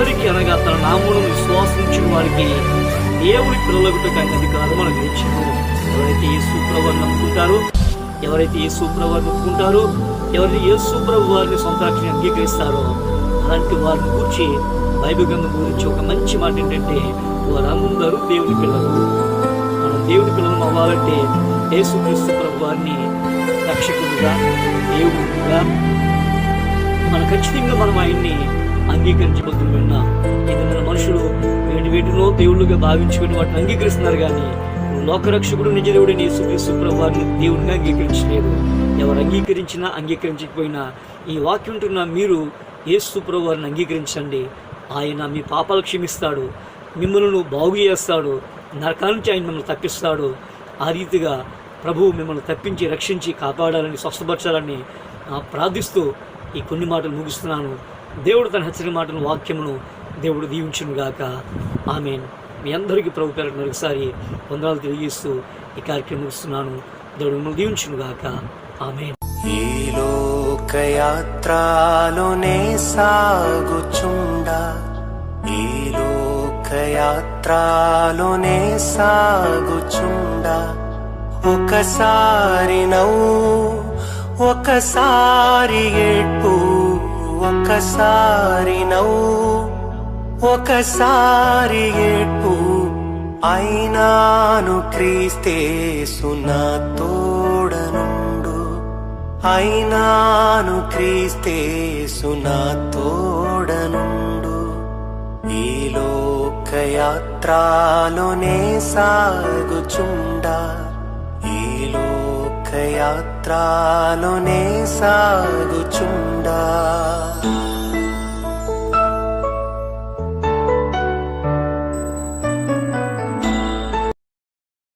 ఎవరికి అనగా తన నామమును విశ్వాసించిన వారికి దేవుని పిల్లలకు అధికారం అనుగ్రహించారు. ఎవరైతే యేసు ప్రభువుని నమ్ముకుంటారో, ఎవరైతే యేసు ప్రభువుని ఒప్పుకుంటారో, ఎవరైతే యేసు ప్రభు వారిని సొంత రక్షణ అంగీకరిస్తారో అలాంటి వారిని కూర్చి బైబిల్ గ్రంథం గురించి ఒక మంచి మాట ఏంటంటే, వారందరూ దేవుని పిల్లలు. మనం దేవుని పిల్లలు అవ్వాలంటే యేసుక్రీస్తు ప్రభు వారిని రక్షకుడుగా, దేవుడుగా మన ఖచ్చితంగా మనం ఆయన్ని అంగీకరించబోతున్న విన్నా. ఏదైనా మనుషులు వేటినో దేవుళ్ళుగా భావించుకుని వాటిని అంగీకరిస్తున్నారు, కానీ లోకరక్షకుడు నిజ దేవుడైన యేసుక్రీస్తు ప్రభు వారిని దేవుడిగా అంగీకరించలేదు. ఎవరు అంగీకరించినా అంగీకరించకపోయినా ఈ వాక్యం ఉంటున్న మీరు యేసు ప్రభు వారిని అంగీకరించండి. ఆయన మీ పాపాలు క్షమిస్తాడు, మిమ్మల్ని బాగు చేస్తాడు, నరకాల నుంచి ఆయన మిమ్మల్ని తప్పిస్తాడు. ఆ రీతిగా ప్రభువు మిమ్మల్ని తప్పించి రక్షించి కాపాడాలని, స్వస్థపరచాలని ప్రార్థిస్తూ ఈ కొన్ని మాటలు ముగిస్తున్నాను. దేవుడు తన హెచ్చరిక మాటను, వాక్యమును దేవుడు దీవించునుగాక. ఆమేన్. మీ అందరికీ ప్రభు పేరట మరొకసారి వందనాలు తెలియజేస్తూ ఈ కార్యక్రమం ముగిస్తున్నాను. దేవుడు మిమ్మల్ని దీవించునుగాక. ఆమేన్. ఈ లోకయాత్రలోనే సాగుచుండా, ఈ లోకయాత్రలోనే సాగుచుండా, ఒకసారి నవ్వు, ఒకసారి ఏడ్పు, ఒకసారి నవ్వు, ఒకసారి ఏడ్పు, అయినాను క్రీస్తేసు నా తోడనుండు, అయినాను క్రీస్తేసు నా తోడనుండు. ఈ లోకయాత్రలోనే సాగుచుండా, ఈ లోకయాత్రలోనే సాగుచుండా.